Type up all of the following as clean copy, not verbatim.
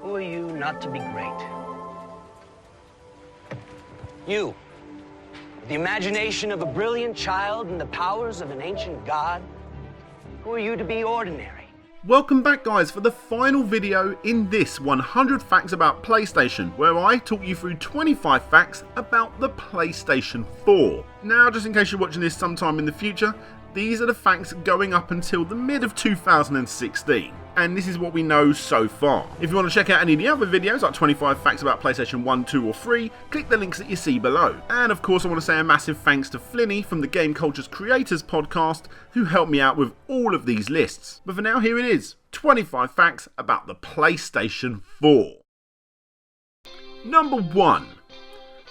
Who are you not to be great? You, with the imagination of a brilliant child and the powers of an ancient god. Who are you to be ordinary? Welcome back guys for the final video in this 100 facts about PlayStation, where I talk you through 25 facts about the PlayStation 4. Now, just in case you're watching this sometime in the future, these are the facts going up until the mid of 2016. And this is what we know so far. If you want to check out any of the other videos, like 25 facts about PlayStation 1, 2 or 3, click the links that you see below. And of course I want to say a massive thanks to Flynny from the Game Culture's Creators podcast, who helped me out with all of these lists. But for now, here it is, 25 facts about the PlayStation 4. Number 1.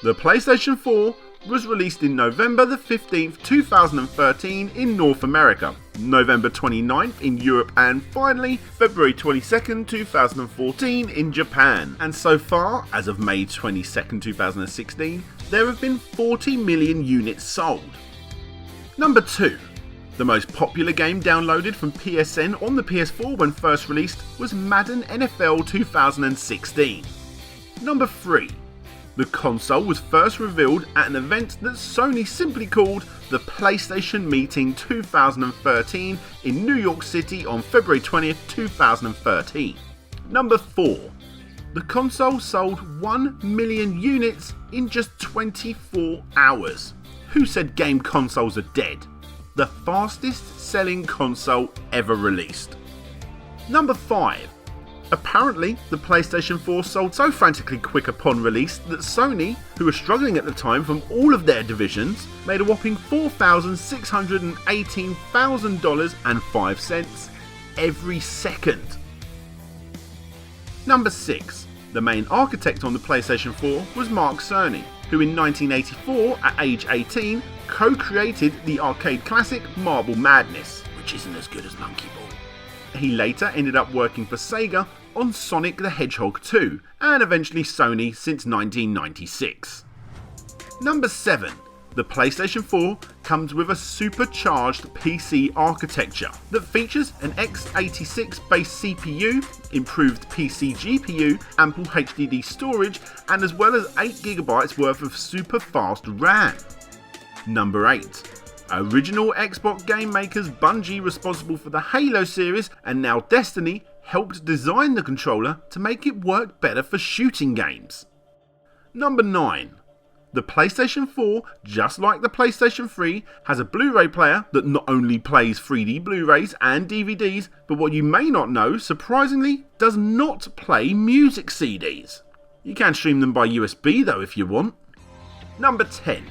The PlayStation 4 was released in November the 15th, 2013 in North America, November 29th in Europe, and finally February 22nd, 2014 in Japan. And so far, as of May 22nd, 2016, there have been 40 million units sold. Number 2. The most popular game downloaded from PSN on the PS4 when first released was Madden NFL 2016. Number 3. The console was first revealed at an event that Sony simply called the PlayStation Meeting 2013 in New York City on February 20th, 2013. Number 4. The console sold 1 million units in just 24 hours. Who said game consoles are dead? The fastest selling console ever released. Number 5. Apparently, the PlayStation 4 sold so frantically quick upon release that Sony, who were struggling at the time from all of their divisions, made a whopping $4,618,000.05 every second. Number 6. The main architect on the PlayStation 4 was Mark Cerny, who in 1984, at age 18, co-created the arcade classic Marble Madness, which isn't as good as Monkey Ball. He later ended up working for Sega on Sonic the Hedgehog 2, and eventually Sony since 1996. Number 7. The PlayStation 4 comes with a supercharged PC architecture that features an x86 based CPU, improved PC GPU, ample HDD storage, and as well as 8GB worth of super fast RAM. Number 8. Original Xbox game makers Bungie, responsible for the Halo series and now Destiny, helped design the controller to make it work better for shooting games. Number 9. The PlayStation 4, just like the PlayStation 3, has a Blu-ray player that not only plays 3D Blu-rays and DVDs, but what you may not know, surprisingly, does not play music CDs. You can stream them by USB though if you want. Number 10.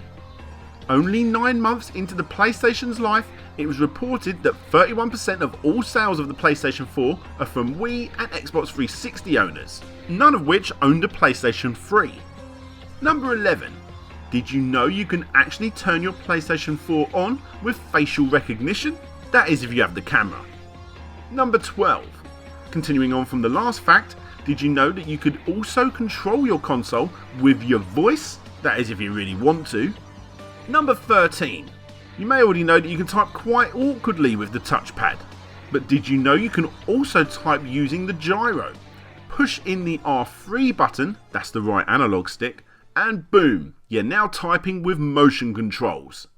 Only 9 months into the PlayStation's life, it was reported that 31% of all sales of the PlayStation 4 are from Wii and Xbox 360 owners, none of which owned a PlayStation 3. Number 11. Did you know you can actually turn your PlayStation 4 on with facial recognition? That is if you have the camera. Number 12. Continuing on from the last fact, did you know that you could also control your console with your voice? That is if you really want to. Number 13. You may already know that you can type quite awkwardly with the touchpad, but did you know you can also type using the gyro? Push in the R3 button, that's the right analog stick, and boom, you're now typing with motion controls.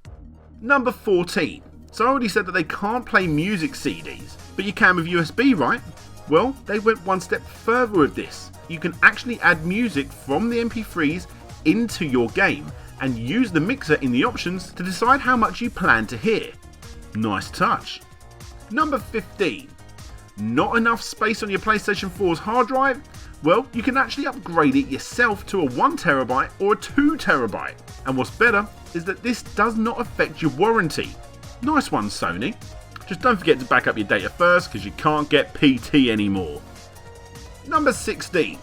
Number 14. So I already said that they can't play music CDs, but you can with USB, right? Well, they went one step further with this. You can actually add music from the MP3s into your game, and use the mixer in the options to decide how much you plan to hear. Nice touch. Number 15. Not enough space on your PlayStation 4's hard drive? Well, you can actually upgrade it yourself to a 1TB or a 2TB. And what's better is that this does not affect your warranty. Nice one, Sony. Just don't forget to back up your data first, because you can't get PT anymore. Number 16.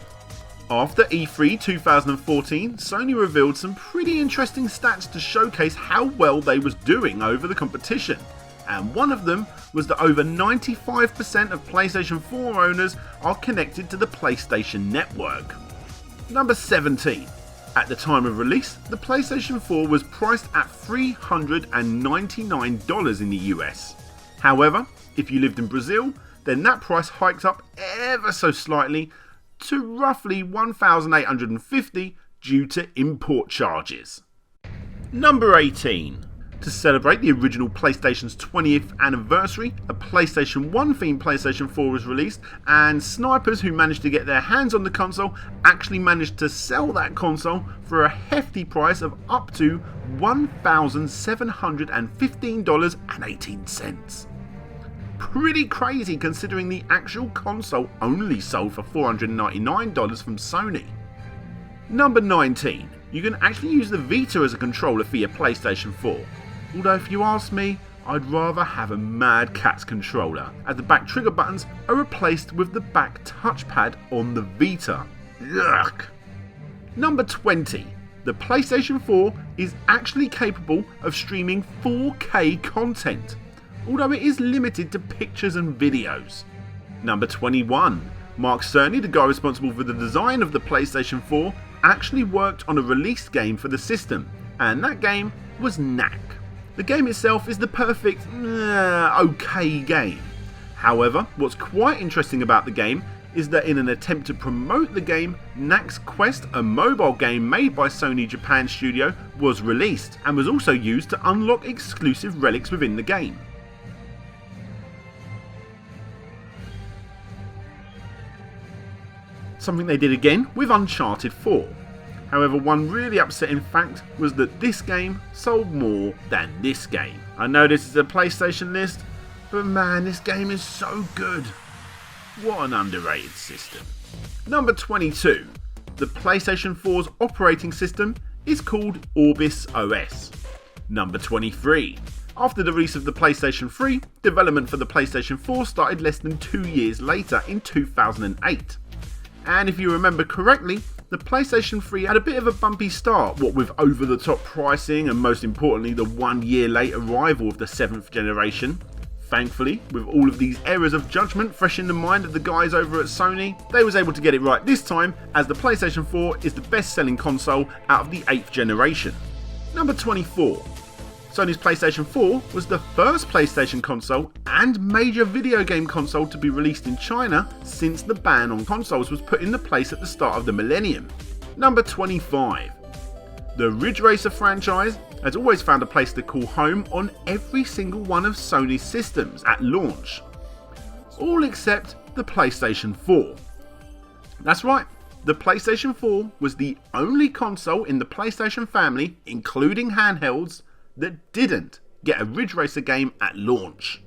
After E3 2014, Sony revealed some pretty interesting stats to showcase how well they was doing over the competition, and one of them was that over 95% of PlayStation 4 owners are connected to the PlayStation Network. Number 17. At the time of release, the PlayStation 4 was priced at $399 in the US. However, if you lived in Brazil, then that price hiked up ever so slightly to roughly $1,850 due to import charges. Number 18. To celebrate the original PlayStation's 20th anniversary, a PlayStation 1 themed PlayStation 4 was released, and snipers who managed to get their hands on the console actually managed to sell that console for a hefty price of up to $1,715.18. Pretty crazy considering the actual console only sold for $499 from Sony. Number 19. You can actually use the Vita as a controller for your PlayStation 4. Although if you ask me, I'd rather have a Mad Catz controller, as the back trigger buttons are replaced with the back touchpad on the Vita. Yuck! Number 20. The PlayStation 4 is actually capable of streaming 4K content, although it is limited to pictures and videos. Number 21. Mark Cerny, the guy responsible for the design of the PlayStation 4, actually worked on a released game for the system, and that game was Knack. The game itself is the perfect, okay game. However, what's quite interesting about the game is that in an attempt to promote the game, Knack's Quest, a mobile game made by Sony Japan Studio, was released and was also used to unlock exclusive relics within the game. Something they did again with Uncharted 4. However, one really upsetting fact was that this game sold more than this game. I know this is a PlayStation list, but man, this game is so good. What an underrated system. Number 22. The PlayStation 4's operating system is called Orbis OS. Number 23. After the release of the PlayStation 3, development for the PlayStation 4 started less than 2 years later in 2008. And if you remember correctly, the PlayStation 3 had a bit of a bumpy start, what with over-the-top pricing and most importantly the 1 year late arrival of the 7th generation. Thankfully, with all of these errors of judgment fresh in the mind of the guys over at Sony, they was able to get it right this time, as the PlayStation 4 is the best selling console out of the 8th generation. Number 24. Sony's PlayStation 4 was the first PlayStation console and major video game console to be released in China since the ban on consoles was put into place at the start of the millennium. Number 25. The Ridge Racer franchise has always found a place to call home on every single one of Sony's systems at launch, all except the PlayStation 4. That's right, the PlayStation 4 was the only console in the PlayStation family, including handhelds, that didn't get a Ridge Racer game at launch.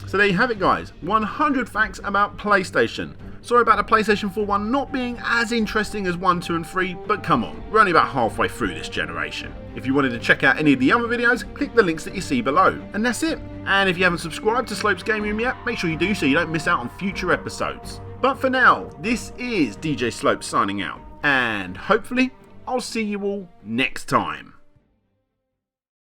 So there you have it guys, 100 facts about PlayStation. Sorry about the PlayStation 4 one not being as interesting as 1, 2 and 3, but come on, we're only about halfway through this generation. If you wanted to check out any of the other videos, click the links that you see below. And that's it. And if you haven't subscribed to Slope's Game Room yet, make sure you do so you don't miss out on future episodes. But for now, this is DJ Slope signing out, and hopefully I'll see you all next time.